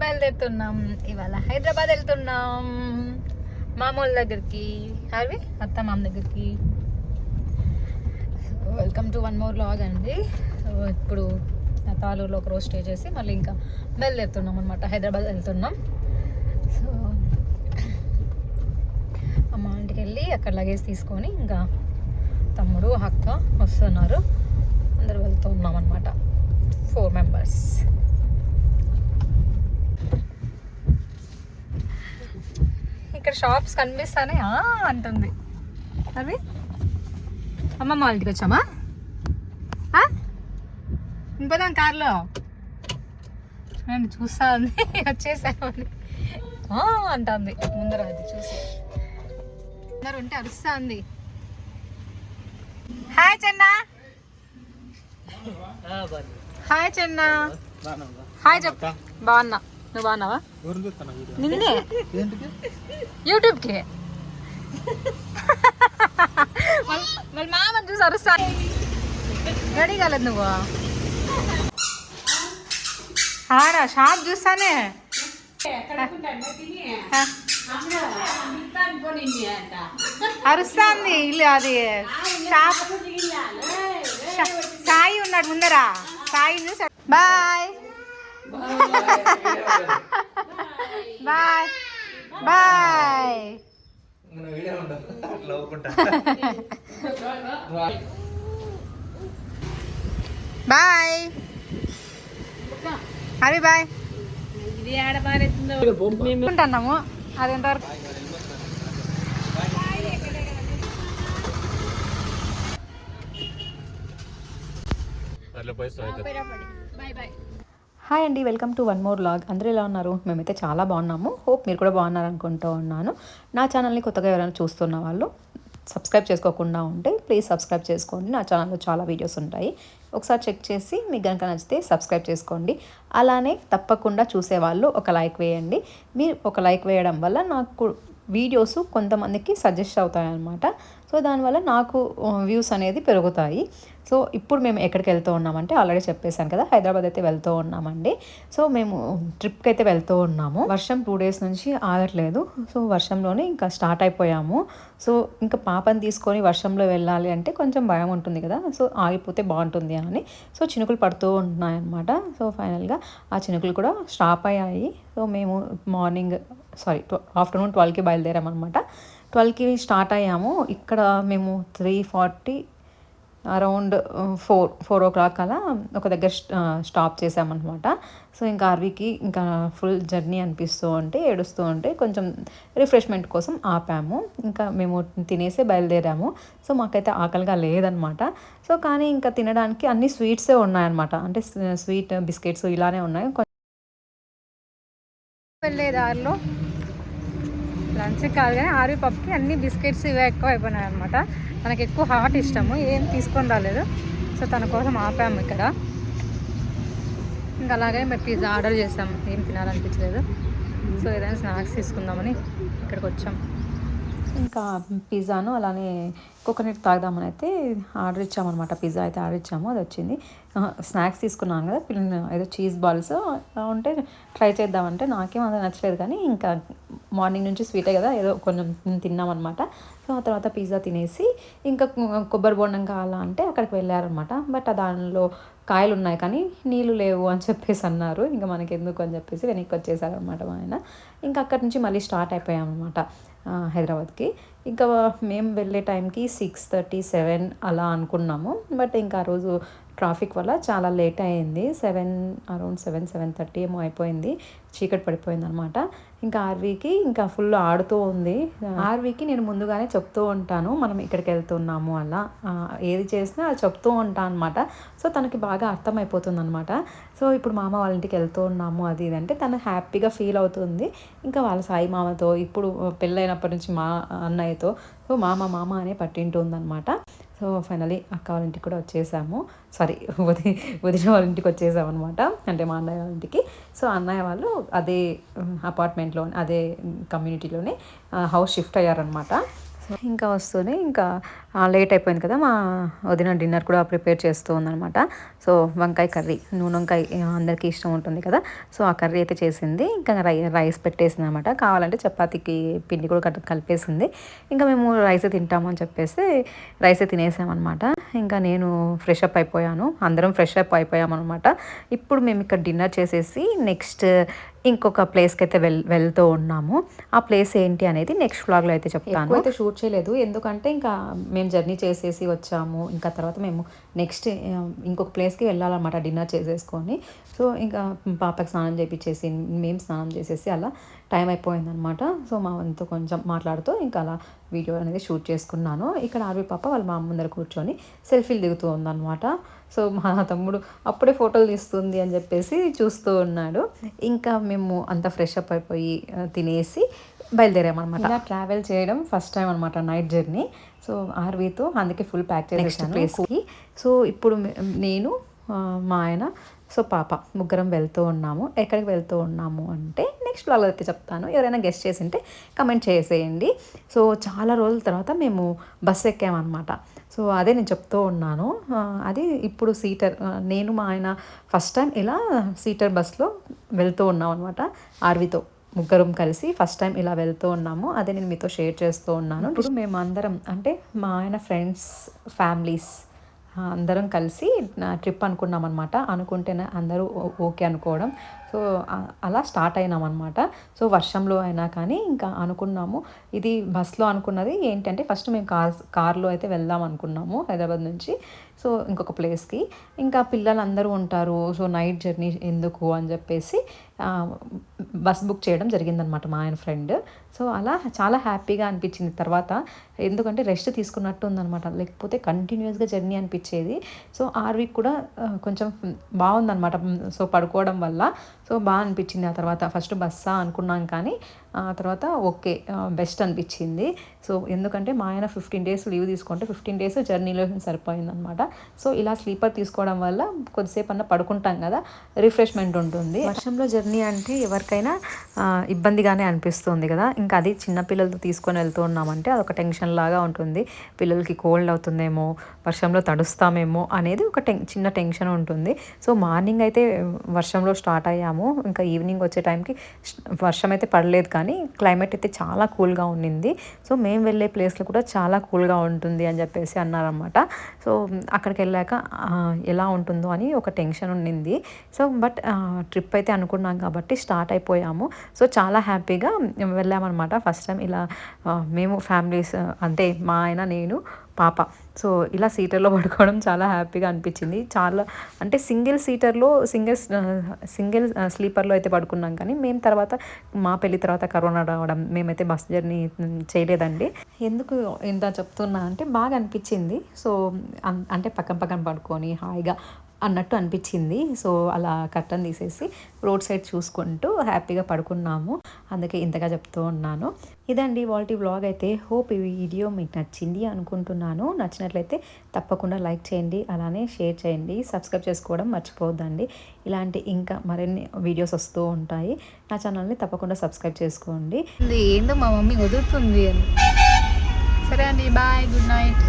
బయలుదేరుతున్నాం. ఇవాళ హైదరాబాద్ వెళ్తున్నాం మామూలు దగ్గరికి, అవి అత్త మామ దగ్గరికి. Welcome to one more vlog అండి. ఇప్పుడు తాలూరులో ఒక రోజు స్టే చేసి మళ్ళీ ఇంకా బయలుదేరుతున్నాం అనమాట. హైదరాబాద్ వెళ్తున్నాం. సో అమ్మ ఇంటికి వెళ్ళి అక్కడ లగేజ్ తీసుకొని ఇంకా తమ్ముడు అక్క వస్తున్నారు. అందరు వెళ్తున్నాం అనమాట, 4 మెంబర్స్. ఇక్కడ షాప్స్ కనిపిస్తానే అంటుంది అవి. అమ్మమ్మ వాళ్ళ ఇంటికి వచ్చామా? ఇంకోదాం కార్లో నేను చూస్తా ఉంది వచ్చేసామని అంటుంది ముందర. అది చూసి అందరు ఉంటే అరుస్తా ఉంది. హాయ్ చెన్న. హాయ్ చెన్న. హాయ్ చెప్. బాగున్నా, నువ్వు బాగున్నావా? నిన్నే యూట్యూబ్కి మళ్ళీ మామని చూసి అరుస్తా. రెడీ కాలేదు నువ్వు? ఆడా షాప్ చూస్తానే అరుస్తాంది ఇల్లు. అది షాప్ సాయి ఉన్నాడు ముందరా. సాయి చూసాడు. Bye bye bye. Bye Hari bye. ఉంటున్నాము అది ఎంతవరకు. హాయ్ అండి, welcome to one more vlog. అందరూ ఎలా ఉన్నారు? మేమైతే చాలా బాగున్నాము. హోప్ మీరు కూడా బాగున్నారు అనుకుంటూ ఉన్నాను. నా ఛానల్ని కొత్తగా ఎవరైనా చూస్తున్న వాళ్ళు సబ్స్క్రైబ్ చేసుకోకుండా ఉంటే ప్లీజ్ సబ్స్క్రైబ్ చేసుకోండి. నా ఛానల్లో చాలా వీడియోస్ ఉంటాయి, ఒకసారి చెక్ చేసి మీకు కనుక నచ్చితే సబ్స్క్రైబ్ చేసుకోండి. అలానే తప్పకుండా చూసేవాళ్ళు ఒక లైక్ వేయండి. మీరు ఒక లైక్ వేయడం వల్ల నాకు వీడియోస్ కొంతమందికి సజెస్ట్ అవుతాయి అన్నమాట. సో దానివల్ల నాకు వ్యూస్ అనేది పెరుగుతాయి. సో ఇప్పుడు మేము ఎక్కడికి వెళ్తూ ఉన్నామంటే ఆల్రెడీ చెప్పేశాను కదా, హైదరాబాద్ అయితే వెళ్తూ ఉన్నామండి. సో మేము ట్రిప్కి అయితే వెళ్తూ ఉన్నాము. వర్షం 2 days నుంచి ఆగట్లేదు. సో వర్షంలోనే ఇంకా స్టార్ట్ అయిపోయాము. సో ఇంకా పాపని తీసుకొని వర్షంలో వెళ్ళాలి అంటే కొంచెం భయం ఉంటుంది కదా, సో ఆగిపోతే బాగుంటుంది అని. సో చినుకులు పడుతూ ఉంటున్నాయన్నమాట. సో ఫైనల్గా ఆ చినుకులు కూడా స్టాప్ అయ్యాయి. సో మేము ఆఫ్టర్నూన్ 12కి బయలుదేరామన్నమాట. 12కి స్టార్ట్ అయ్యాము. ఇక్కడ మేము 3:40 అరౌండ్ 4 o'clock అలా ఒక దగ్గర స్టాప్ చేసామన్నమాట. సో ఇంకా ఆర్వీకి ఇంకా ఫుల్ జర్నీ అనిపిస్తూ ఉంటే ఏడుస్తూ ఉంటే కొంచెం రిఫ్రెష్మెంట్ కోసం ఆపాము. ఇంకా మేము తినేసే బయలుదేరాము. సో మాకైతే ఆకలిగా లేదనమాట. సో కానీ ఇంకా తినడానికి అన్ని స్వీట్సే ఉన్నాయన్నమాట. అంటే స్వీట్ బిస్కెట్స్ ఇలానే ఉన్నాయి. వెళ్ళే దారిలో లంచ్ కాదు కానీ ఆర్వీ పప్కి అన్ని బిస్కెట్స్ ఇవే ఎక్కువ అయిపోయినాయి అనమాట. మనకి ఎక్కువ హాట్ ఇష్టము, ఏం తీసుకొని రాలేదు. సో తన కోసం ఆపాము ఇక్కడ. ఇంకా అలాగే మేము పిజ్జా ఆర్డర్ చేసాము, ఏం తినాలనిపించలేదు. సో ఏదైనా స్నాక్స్ తీసుకుందామని ఇక్కడికి వచ్చాం. ఇంకా పిజ్జాను అలానే కోకోనట్ తాగుదామని అయితే ఆర్డర్ ఇచ్చామన్నమాట. పిజ్జా అయితే ఆర్డర్ ఇచ్చాము, అది వచ్చింది. స్నాక్స్ తీసుకున్నాను కదా, ఏదో చీజ్ బాల్స్ ఉంటే ట్రై చేద్దామంటే నాకేం అంత నచ్చలేదు. కానీ ఇంకా మార్నింగ్ నుంచి స్వీటే కదా, ఏదో కొంచెం తిన్నామన్నమాట. సో ఆ తర్వాత పిజ్జా తినేసి ఇంకా కొబ్బరి బొండం కావాలా అంటే అక్కడికి వెళ్ళారనమాట. బట్ దానిలో కాయలు ఉన్నాయి కానీ నీళ్ళు లేవు అని చెప్పేసి అన్నారు. ఇంకా మనకి ఎందుకు అని చెప్పేసి వెనక్కి వచ్చేసారనమాట మా ఆయన. ఇంకా అక్కడి నుంచి మళ్ళీ స్టార్ట్ అయిపోయామన్నమాట హైదరాబాద్కి. ఇంకా మేము వెళ్ళే టైంకి 6:37 అలా అనుకున్నాము. బట్ ఇంకా ఆ రోజు ట్రాఫిక్ వల్ల చాలా లేట్ అయింది. అరౌండ్ 7:30 ఏమో అయిపోయింది, చీకటి పడిపోయింది అనమాట. ఇంకా ఆర్వీకి ఇంకా ఫుల్ ఆడుతూ ఉంది. ఆర్వీకి నేను ముందుగానే చెప్తూ ఉంటాను మనం ఇక్కడికి వెళ్తున్నాము అలా, ఏది చేసినా అది చెప్తూ ఉంటాను అనమాట. సో తనకి బాగా అర్థమైపోతుంది అనమాట. సో ఇప్పుడు మామ వాళ్ళ ఇంటికి వెళ్తూ ఉన్నాము అది ఇది అంటే తను హ్యాపీగా ఫీల్ అవుతుంది. ఇంకా వాళ్ళ సాయి మామతో, ఇప్పుడు పెళ్ళైనప్పటి నుంచి మా అన్నయ్యతో సో మామ అనే పట్టింటుంది అనమాట. సో ఫైనలీ అక్క వాళ్ళ ఇంటికి కూడా వచ్చేసాము. వదిన వాళ్ళ ఇంటికి వచ్చేసాము అనమాట, అంటే మా అన్నయ్య వాళ్ళ ఇంటికి. సో అన్నయ్య వాళ్ళు అదే అపార్ట్మెంట్లో, అదే కమ్యూనిటీలోనే హౌస్ షిఫ్ట్ అయ్యారనమాట. ఇంకా వస్తూనే ఇంకా లేట్ అయిపోయింది కదా, మా వదిన డిన్నర్ కూడా ప్రిపేర్ చేస్తూ ఉందనమాట. సో వంకాయ కర్రీ, నూనె వంకాయ అందరికీ ఇష్టం ఉంటుంది కదా, సో ఆ కర్రీ అయితే చేసింది. ఇంకా రైస్ పెట్టేసింది అనమాట. కావాలంటే చపాతీకి పిండి కూడా కలిపేసింది. ఇంకా మేము రైసే తింటాము అని చెప్పేసి రైసే తినేసామన్నమాట. ఇంకా నేను ఫ్రెష్ అప్ అయిపోయాను, అందరం ఫ్రెష్ అప్ అయిపోయామన్నమాట. ఇప్పుడు మేము ఇక్కడ డిన్నర్ చేసేసి నెక్స్ట్ ఇంకొక ప్లేస్కి అయితే వెళ్తూ ఉన్నాము. ఆ ప్లేస్ ఏంటి అనేది నెక్స్ట్ వ్లాగ్లో అయితే చెప్తాను. అయితే షూట్ చేయలేదు, ఎందుకంటే ఇంకా మేము జర్నీ చేసేసి వచ్చాము. ఇంకా తర్వాత మేము నెక్స్ట్ ఇంకొక ప్లేస్కి వెళ్ళాలన్నమాట డిన్నర్ చేసేసుకొని. సో ఇంకా పాపకి స్నానం చేయించేసి మేము స్నానం చేసేసి అలా టైం అయిపోయిందనమాట. సో మా వంతు కొంచెం మాట్లాడుతూ ఇంకా అలా వీడియో అనేది షూట్ చేసుకున్నాను. ఇక్కడ ఆర్వి పాప వాళ్ళ మా అమ్మ ముందర కూర్చొని సెల్ఫీలు దిగుతూ ఉందన్నమాట. సో మా తమ్ముడు అప్పుడే ఫోటోలు తీస్తుంది అని చెప్పేసి చూస్తూ ఉన్నాడు. ఇంకా మేము అంతా ఫ్రెష్ అప్ అయిపోయి తినేసి బయలుదేరామన్నమాట. ఇలా ట్రావెల్ చేయడం ఫస్ట్ టైం అనమాట, నైట్ జర్నీ. సో ఆర్వీతో అందుకే ఫుల్ ప్యాక్ చేసేసాను ప్లేస్కి. సో ఇప్పుడు నేను మా ఆయన సో పాప ముగ్గురం వెళ్తూ ఉన్నాము. ఎక్కడికి వెళ్తూ ఉన్నాము అంటే నెక్స్ట్ వ్లాగ్లో అయితే చెప్తాను. ఎవరైనా గెస్ట్ చేసింటే కమెంట్ చేసేయండి. సో చాలా రోజుల తర్వాత మేము బస్సు ఎక్కామన్నమాట. సో అదే నేను చెప్తూ ఉన్నాను. అది ఇప్పుడు సీటర్, నేను మా ఆయన ఫస్ట్ టైం ఇలా సీటర్ బస్లో వెళ్తూ ఉన్నాం అనమాట. ఆర్వీతో ముగ్గురం కలిసి ఫస్ట్ టైం ఇలా వెళ్తూ ఉన్నాము. అదే నేను మీతో షేర్ చేస్తూ ఉన్నాను. ఇప్పుడు మేము అందరం అంటే మా ఆయన ఫ్రెండ్స్, ఫ్యామిలీస్ అందరం కలిసి ట్రిప్ అనుకున్నాం అనమాట. అనుకుంటేనే అందరూ ఓకే అనుకోవడం. సో అలా స్టార్ట్ అయినామన్నమాట. సో వర్షంలో అయినా కానీ ఇంకా అనుకున్నాము. ఇది బస్లో అనుకున్నది ఏంటంటే ఫస్ట్ మేము కార్లో అయితే వెళ్దాం అనుకున్నాము హైదరాబాద్ నుంచి. సో ఇంకొక ప్లేస్కి ఇంకా పిల్లలందరూ ఉంటారు, సో నైట్ జర్నీ ఎందుకు అని చెప్పేసి బస్ బుక్ చేయడం జరిగిందనమాట మా ఆయన ఫ్రెండ్. సో అలా చాలా హ్యాపీగా అనిపించింది తర్వాత, ఎందుకంటే రెస్ట్ తీసుకున్నట్టు ఉందనమాట, లేకపోతే కంటిన్యూస్గా జర్నీ అనిపించేది. సో ఆర్వీక్ కూడా కొంచెం బాగుందనమాట, సో పడుకోవడం వల్ల సో బాగా అనిపించింది. ఆ తర్వాత ఫస్ట్ బస్సా అనుకున్నాం కానీ ఆ తర్వాత ఓకే బెస్ట్ అనిపించింది. సో ఎందుకంటే మా ఆయన 15 days లీవ్ తీసుకుంటే 15 days జర్నీలో సరిపోయిందనమాట. సో ఇలా స్లీపర్ తీసుకోవడం వల్ల కొద్దిసేపు అన్న పడుకుంటాం కదా, రిఫ్రెష్మెంట్ ఉంటుంది. వర్షంలో జర్నీ అంటే ఎవరికైనా ఇబ్బందిగానే అనిపిస్తుంది కదా. ఇంకా అది చిన్నపిల్లలతో తీసుకొని వెళ్తూ ఉన్నామంటే అదొక టెన్షన్ లాగా ఉంటుంది. పిల్లలకి కోల్డ్ అవుతుందేమో, వర్షంలో తడుస్తామేమో అనేది ఒక చిన్న టెన్షన్ ఉంటుంది. సో మార్నింగ్ అయితే వర్షంలో స్టార్ట్ అయ్యాము. ఇంకా ఈవినింగ్ వచ్చే టైంకి వర్షం అయితే పడలేదు కానీ క్లైమేట్ అయితే చాలా కూల్గా ఉండింది. సో మేము వెళ్ళే ప్లేస్లో కూడా చాలా కూల్గా ఉంటుంది అని చెప్పేసి అన్నారన్నమాట. సో అక్కడికి వెళ్ళాక ఎలా ఉంటుందో అని ఒక టెన్షన్ ఉండింది. సో బట్ ట్రిప్ అయితే అనుకున్నాం కాబట్టి స్టార్ట్ అయిపోయాము. సో చాలా హ్యాపీగా వెళ్ళామన్నమాట. ఫస్ట్ టైం ఇలా మేము ఫ్యామిలీస్ అంటే మా ఆయన, నేను, పాప సో ఇలా సీటర్లో పడుకోవడం చాలా హ్యాపీగా అనిపించింది. చాలా అంటే సింగిల్ స్లీపర్లో అయితే పడుకున్నాం కానీ మేము తర్వాత మా పెళ్ళి తర్వాత కరోనా రావడం మేమైతే బస్ జర్నీ చేయలేదండి. ఎందుకు ఇంత చెప్తున్నా అంటే బాగా అనిపించింది. సో అంటే పక్కన పడుకొని హాయిగా అన్నట్టు అనిపించింది. సో అలా కర్టన్ తీసేసి రోడ్ సైడ్ చూసుకుంటూ హ్యాపీగా పడుకున్నాము. అందుకే ఇంతగా చెప్తూ ఉన్నాను. ఇదండి వాటి వ్లాగ్ అయితే. హోప్ ఈ వీడియో మీకు నచ్చింది అనుకుంటున్నాను. నచ్చినట్లయితే తప్పకుండా లైక్ చేయండి, అలానే షేర్ చేయండి, సబ్స్క్రైబ్ చేసుకోవడం మర్చిపోవద్దండి. ఇలాంటి ఇంకా మరిన్ని వీడియోస్ వస్తూ ఉంటాయి. నా ఛానల్ని తప్పకుండా సబ్స్క్రైబ్ చేసుకోండి. ఏందో మా మమ్మీ వదులుతుంది అని. సరే అండి, బాయ్, గుడ్ నైట్.